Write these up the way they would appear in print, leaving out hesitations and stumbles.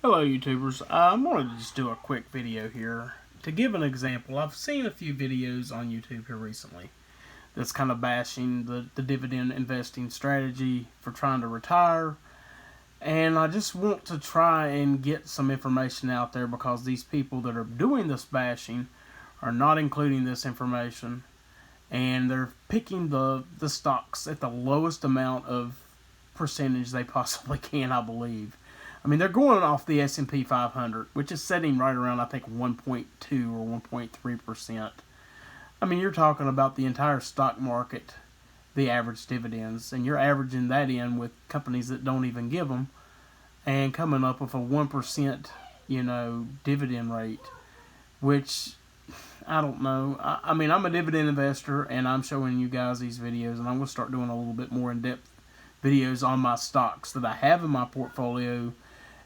Hello YouTubers, I wanted to just do a quick video here to give an example. I've seen a few videos on YouTube here recently that's kind of bashing the dividend investing strategy for trying to retire, and I just want to try and get some information out there because these people that are doing this bashing are not including this information, and they're picking the stocks at the lowest amount of percentage they possibly can, I believe. I mean, they're going off the S&P 500, which is setting right around, I think, 1.2 or 1.3%. I mean, you're talking about the entire stock market, the average dividends, and you're averaging that in with companies that don't even give them, and coming up with a 1%, dividend rate, which I don't know. I mean, I'm a dividend investor, and I'm showing you guys these videos, and I'm going to start doing a little bit more in-depth videos on my stocks that I have in my portfolio.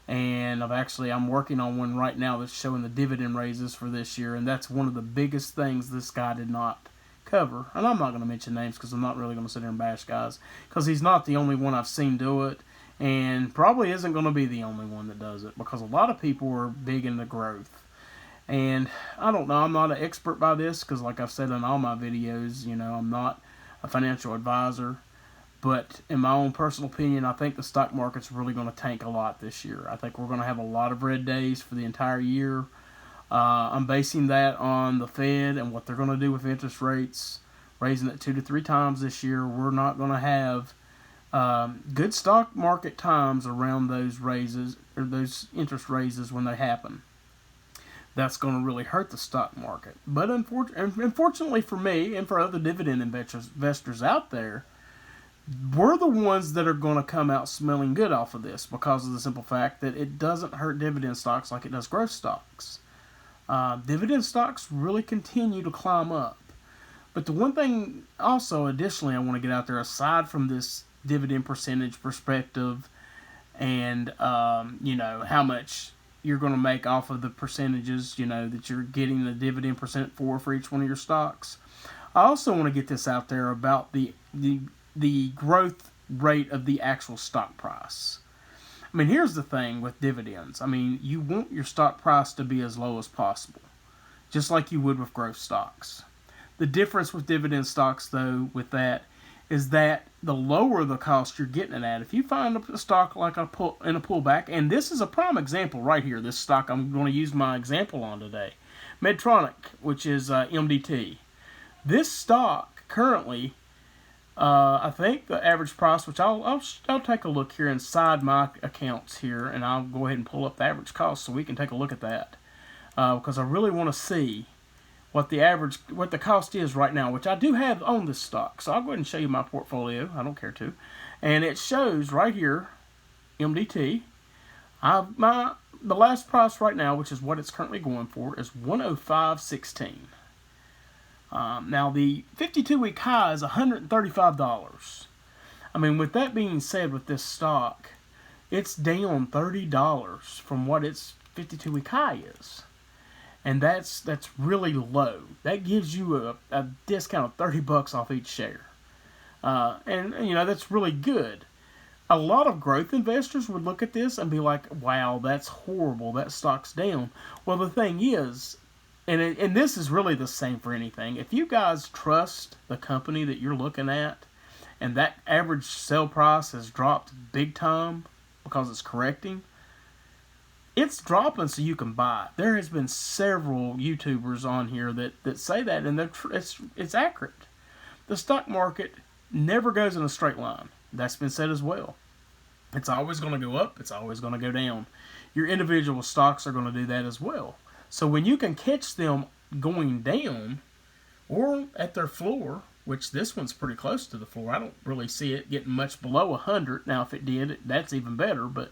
And I'm working on one right now that's showing the dividend raises for this year, and that's one of the biggest things this guy did not cover. And I'm not going to mention names because I'm not really going to sit here and bash guys, because he's not the only one I've seen do it, and probably isn't going to be the only one that does it, because a lot of people are big into growth. And I don't know, I'm not an expert by this, because like I've said in all my videos, I'm not a financial advisor. But in my own personal opinion, I think the stock market's really going to tank a lot this year. I think we're going to have a lot of red days for the entire year. I'm basing that on the Fed and what they're going to do with interest rates, raising it 2 to 3 times this year. We're not going to have good stock market times around those raises or those interest raises when they happen. That's going to really hurt the stock market. But unfortunately for me and for other dividend investors out there, we're the ones that are going to come out smelling good off of this, because of the simple fact that it doesn't hurt dividend stocks like it does growth stocks. Dividend stocks really continue to climb up. But the one thing also additionally I want to get out there, aside from this dividend percentage perspective and how much you're going to make off of the percentages that you're getting the dividend percent for each one of your stocks, I also want to get this out there about the growth rate of the actual stock price. I mean, here's the thing with dividends. I mean, you want your stock price to be as low as possible, just like you would with growth stocks. The difference with dividend stocks, though, with that, is that the lower the cost you're getting it at. If you find a stock like in a pullback, and this is a prime example right here, this stock I'm going to use my example on today, Medtronic, which is MDT. This stock currently, I think the average price, which I'll take a look here inside my accounts here, and I'll go ahead and pull up the average cost so we can take a look at that, because I really want to see what the cost is right now, which I do have on this stock. So I'll go ahead and show you my portfolio. I don't care to, and it shows right here, MDT. The last price right now, which is what it's currently going for, is 105.16. Now, the 52-week high is $135. I mean, with that being said, with this stock, it's down $30 from what its 52-week high is. And that's really low. That gives you a discount of $30 off each share. And that's really good. A lot of growth investors would look at this and be like, wow, that's horrible. That stock's down. Well, the thing is, and this is really the same for anything. If you guys trust the company that you're looking at, and that average sell price has dropped big time because it's correcting, it's dropping so you can buy. There has been several YouTubers on here that say that, and it's accurate. The stock market never goes in a straight line. That's been said as well. It's always going to go up. It's always going to go down. Your individual stocks are going to do that as well. So when you can catch them going down or at their floor, which this one's pretty close to the floor. I don't really see it getting much below 100. Now, if it did, that's even better, but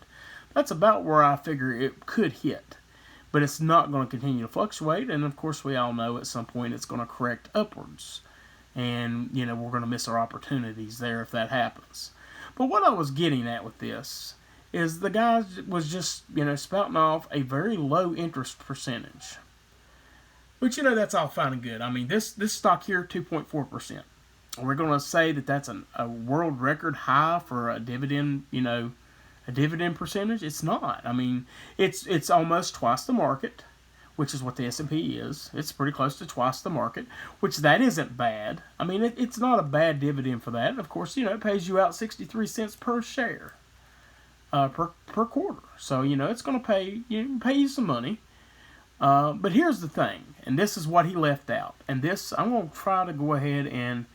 that's about where I figure it could hit. But it's not going to continue to fluctuate, and of course we all know at some point it's going to correct upwards. And, we're going to miss our opportunities there if that happens. But what I was getting at with this is the guy was just, spouting off a very low interest percentage. But, that's all fine and good. I mean, this stock here, 2.4%. We're going to say that that's a world record high for a dividend, a dividend percentage? It's not. I mean, it's almost twice the market, which is what the S&P is. It's pretty close to twice the market, which that isn't bad. I mean, it's not a bad dividend for that. And of course, it pays you out 63 cents per share per quarter. So, it's going to pay you some money. But here's the thing, and this is what he left out. And this, I'm going to try to go ahead and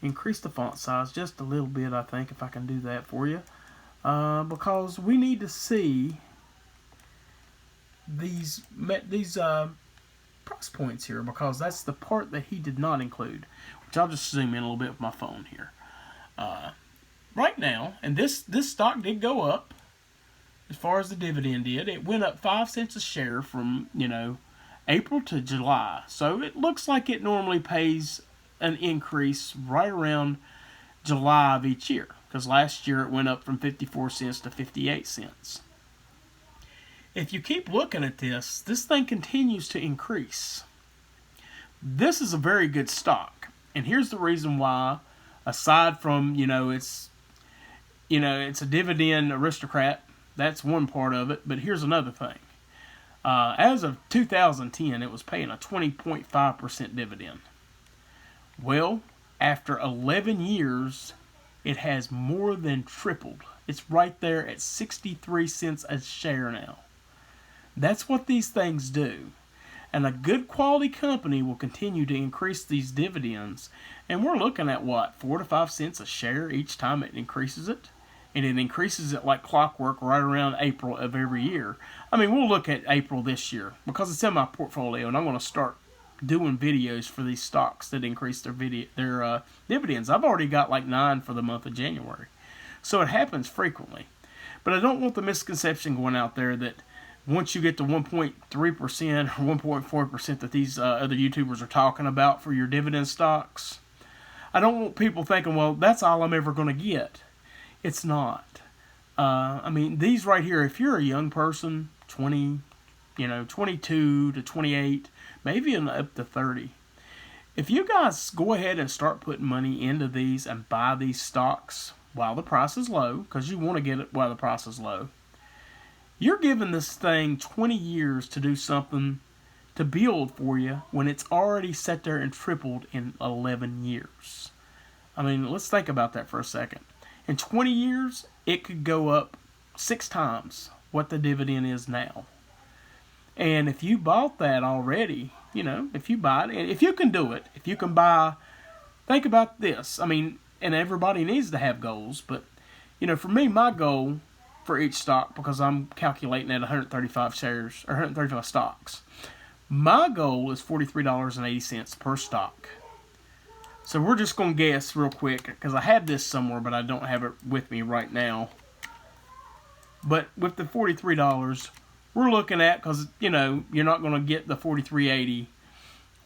increase the font size just a little bit, I think, if I can do that for you. Because we need to see these price points here, because that's the part that he did not include, which I'll just zoom in a little bit with my phone here. Right now, and this stock did go up. As far as the dividend did, it went up 5 cents a share from, April to July. So it looks like it normally pays an increase right around July of each year, because last year it went up from 54 cents to 58 cents. If you keep looking at this thing continues to increase. This is a very good stock. And here's the reason why, aside from, it's a dividend aristocrat. That's one part of it, but here's another thing. As of 2010, it was paying a 20.5% dividend. Well, after 11 years, it has more than tripled. It's right there at 63 cents a share now. That's what these things do. And a good quality company will continue to increase these dividends. And we're looking at what, 4 to 5 cents a share each time it increases it? And it increases it like clockwork right around April of every year. I mean, we'll look at April this year because it's in my portfolio, and I'm going to start doing videos for these stocks that increase their dividends. I've already got like 9 for the month of January. So it happens frequently. But I don't want the misconception going out there that once you get to 1.3% or 1.4% that these other YouTubers are talking about for your dividend stocks, I don't want people thinking, well, that's all I'm ever going to get. It's not. I mean, these right here, if you're a young person, 22 to 28, maybe even up to 30, if you guys go ahead and start putting money into these and buy these stocks while the price is low, because you want to get it while the price is low, you're giving this thing 20 years to do something to build for you when it's already sat there and tripled in 11 years. I mean, let's think about that for a second. In 20 years, it could go up 6 times what the dividend is now. And if you bought that already, if you buy it, and if you can do it, if you can buy, think about this. I mean, and everybody needs to have goals, but, for me, my goal for each stock, because I'm calculating at 135 shares, or 135 stocks, my goal is $43.80 per stock. So we're just going to guess real quick, because I have this somewhere, but I don't have it with me right now. But with the $43, we're looking at, because, you're not going to get the $43.80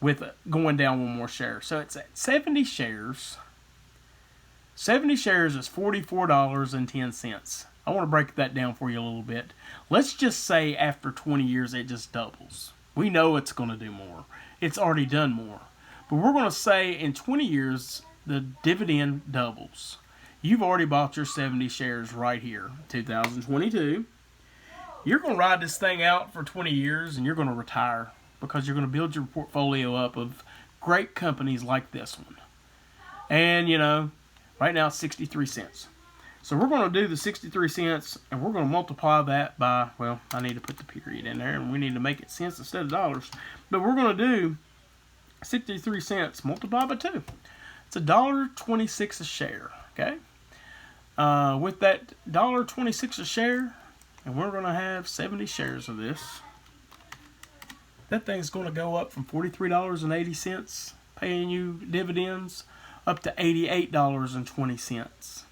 with going down one more share. So it's at 70 shares. 70 shares is $44.10. I want to break that down for you a little bit. Let's just say after 20 years, it just doubles. We know it's going to do more. It's already done more. But we're going to say in 20 years, the dividend doubles. You've already bought your 70 shares right here, 2022. You're going to ride this thing out for 20 years and you're going to retire because you're going to build your portfolio up of great companies like this one. And, right now it's 63 cents. So we're going to do the 63 cents and we're going to multiply that by, well, I need to put the period in there and we need to make it cents instead of dollars. But we're going to do 63 cents multiplied by 2. It's $1.26 a share, okay? With that $1.26 a share, and we're going to have 70 shares of this, that thing's going to go up from $43.80 paying you dividends up to $88.20.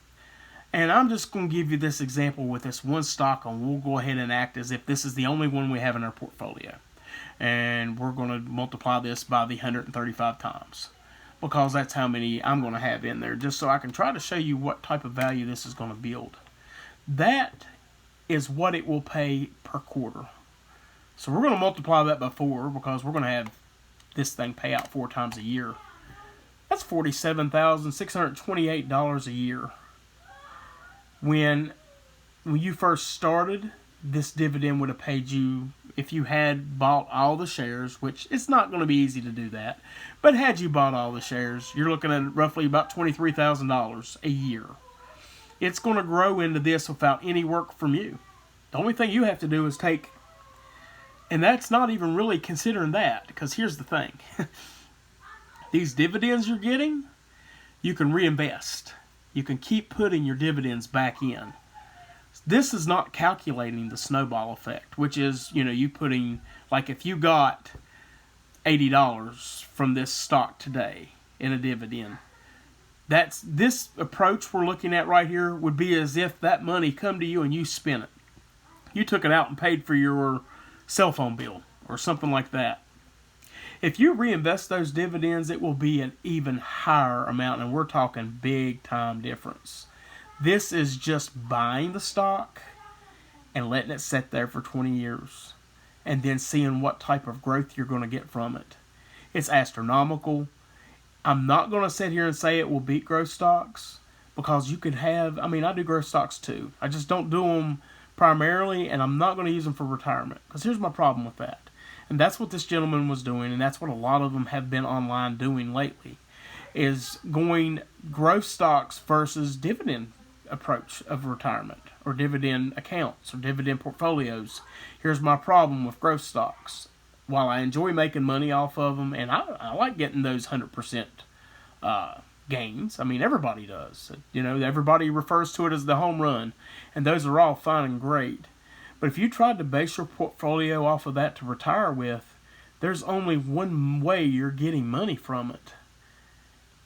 And I'm just going to give you this example with this one stock, and we'll go ahead and act as if this is the only one we have in our portfolio. And we're going to multiply this by the 135 times because that's how many I'm going to have in there, just so I can try to show you what type of value this is going to build. That is what it will pay per quarter. So we're going to multiply that by 4 because we're going to have this thing pay out 4 times a year. That's $47,628 a year. When when you first started, this dividend would have paid you, if you had bought all the shares, which it's not going to be easy to do that, but had you bought all the shares, you're looking at roughly about $23,000 a year. It's going to grow into this without any work from you. The only thing you have to do is take, and that's not even really considering that, because here's the thing. These dividends you're getting, you can reinvest. You can keep putting your dividends back in. This is not calculating the snowball effect, which is, you putting, like if you got $80 from this stock today in a dividend, this approach we're looking at right here would be as if that money come to you and you spent it. You took it out and paid for your cell phone bill or something like that. If you reinvest those dividends, it will be an even higher amount, and we're talking big time difference. This is just buying the stock and letting it sit there for 20 years and then seeing what type of growth you're going to get from it. It's astronomical. I'm not going to sit here and say it will beat growth stocks, because you could have, I do growth stocks too. I just don't do them primarily, and I'm not going to use them for retirement, because here's my problem with that. And that's what this gentleman was doing, and that's what a lot of them have been online doing lately, is going growth stocks versus dividend approach of retirement, or dividend accounts, or dividend portfolios. Here's my problem with growth stocks. While I enjoy making money off of them, and I like getting those 100% gains, everybody does. Everybody refers to it as the home run, and those are all fine and great. But if you tried to base your portfolio off of that to retire with, there's only one way you're getting money from it,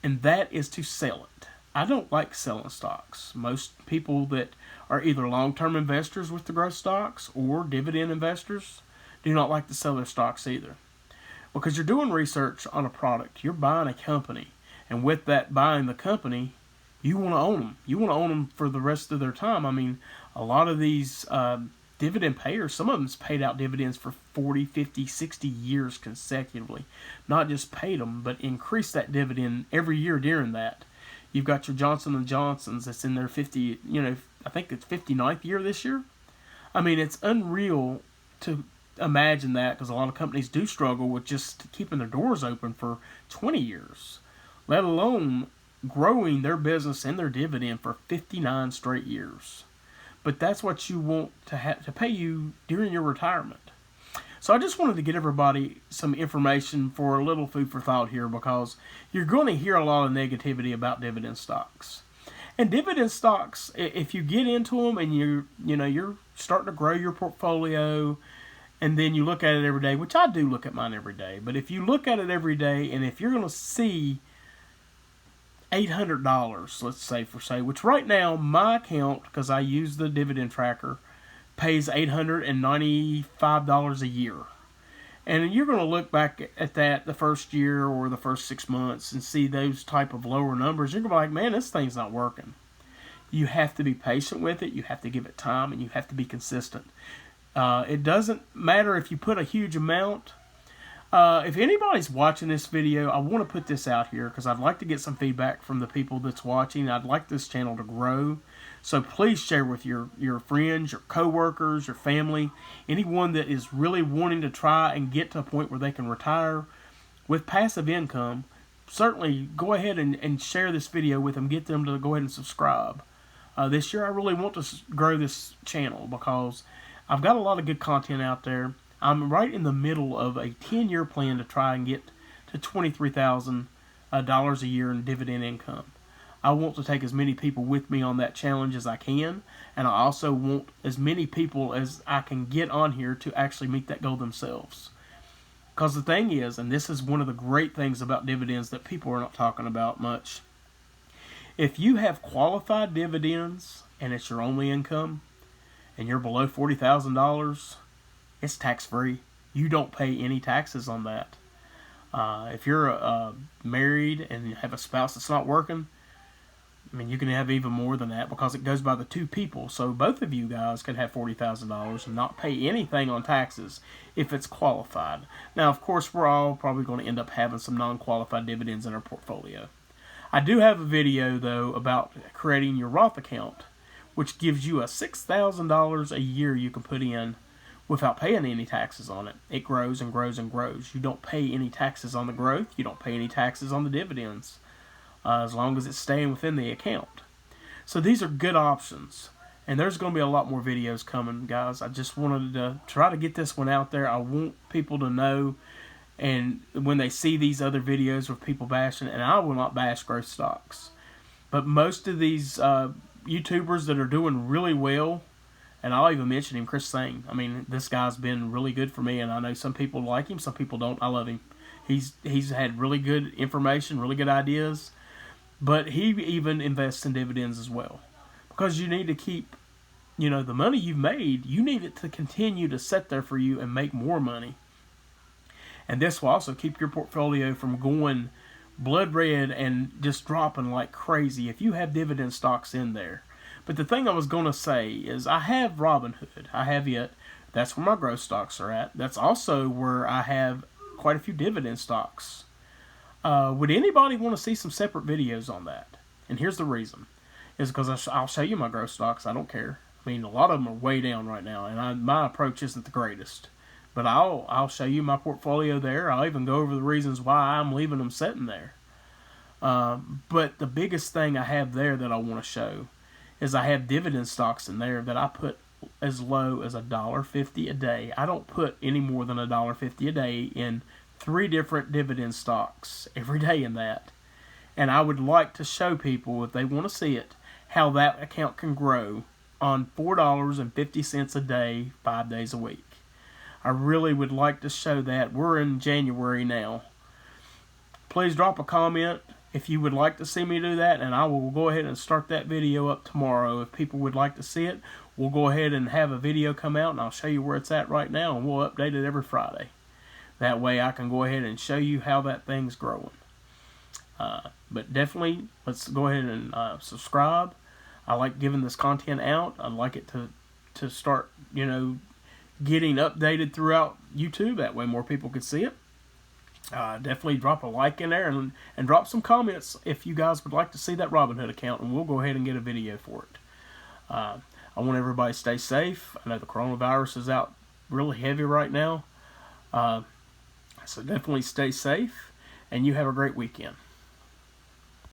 and that is to sell it. I don't like selling stocks. Most people that are either long-term investors with the growth stocks or dividend investors do not like to sell their stocks either. Because you're doing research on a product. You're buying a company. And with that buying the company, you want to own them. You want to own them for the rest of their time. A lot of these dividend payers, some of them's paid out dividends for 40, 50, 60 years consecutively. Not just paid them, but increased that dividend every year during that. You've got your Johnson & Johnson's that's in their 50, I think it's 59th year this year. It's unreal to imagine that, because a lot of companies do struggle with just keeping their doors open for 20 years, let alone growing their business and their dividend for 59 straight years. But that's what you want to pay you during your retirement. So I just wanted to get everybody some information for a little food for thought here, because you're going to hear a lot of negativity about dividend stocks. And dividend stocks, if you get into them and you're starting to grow your portfolio, and then you look at it every day, which I do look at mine every day, but if you look at it every day, and if you're going to see $800, let's say, which right now my account, because I use the dividend tracker, pays $895 a year. And you're going to look back at that the first year or the first 6 months and see those type of lower numbers. You're going to be like, man, this thing's not working. You have to be patient with it. You have to give it time, and you have to be consistent. It doesn't matter if you put a huge amount. If anybody's watching this video, I want to put this out here because I'd like to get some feedback from the people that's watching. I'd like this channel to grow. So please share with your friends, your coworkers, your family, anyone that is really wanting to try and get to a point where they can retire with passive income. Certainly go ahead and share this video with them. Get them to go ahead and subscribe. This year I really want to grow this channel because I've got a lot of good content out there. I'm right in the middle of a 10-year plan to try and get to $23,000 a year in dividend income. I want to take as many people with me on that challenge as I can, and I also want as many people as I can get on here to actually meet that goal themselves. Because the thing is, and this is one of the great things about dividends that people are not talking about much, if you have qualified dividends and it's your only income, and you're below $40,000, it's tax-free. You don't pay any taxes on that. If you're married and you have a spouse that's not working, you can have even more than that because it goes by the two people. So both of you guys can have $40,000 and not pay anything on taxes if it's qualified. Now, of course, we're all probably going to end up having some non-qualified dividends in our portfolio. I do have a video, though, about creating your Roth account, which gives you a $6,000 a year you can put in without paying any taxes on it. It grows and grows and grows. You don't pay any taxes on the growth. You don't pay any taxes on the dividends, as long as it's staying within the account. So these are good options. And there's going to be a lot more videos coming, guys. I just wanted to try to get this one out there. I want people to know, and when they see these other videos with people bashing, and I will not bash growth stocks, but most of these YouTubers that are doing really well, and I'll even mention him, Chris Singh. I mean, this guy's been really good for me, and I know some people like him, some people don't. I love him. He's had really good information, really good ideas, but he even invests in dividends as well, because you need to keep, you know, the money you've made, you need it to continue to sit there for you and make more money. And this will also keep your portfolio from going blood red and just dropping like crazy if you have dividend stocks in there. But the thing I was going to say is I have Robinhood. I have it. That's where my growth stocks are at. That's also where I have quite a few dividend stocks. Would anybody want to see some separate videos on that? And here's the reason. Is because I'll show you my growth stocks. I don't care. I mean, a lot of them are way down right now, and my approach isn't the greatest. But I'll show you my portfolio there. I'll even go over the reasons why I'm leaving them sitting there. But the biggest thing I have there that I want to show is I have dividend stocks in there that I put as low as $1.50 a day. I don't put any more than $1.50 a day in 3 different dividend stocks every day in that. And I would like to show people, if they want to see it, how that account can grow on $4.50 a day, 5 days a week. I really would like to show that. We're in January now. Please drop a comment if you would like to see me do that, and I will go ahead and start that video up tomorrow. If people would like to see it, we'll go ahead and have a video come out, and I'll show you where it's at right now, and we'll update it every Friday. That way I can go ahead and show you how that thing's growing. But definitely, let's go ahead and subscribe. I like giving this content out. I'd like it to start, you know, getting updated throughout YouTube. That way more people can see it. Definitely drop a like in there and drop some comments if you guys would like to see that Robinhood account, and we'll go ahead and get a video for it. I want everybody to stay safe. I know the coronavirus is out really heavy right now. So definitely stay safe, and you have a great weekend.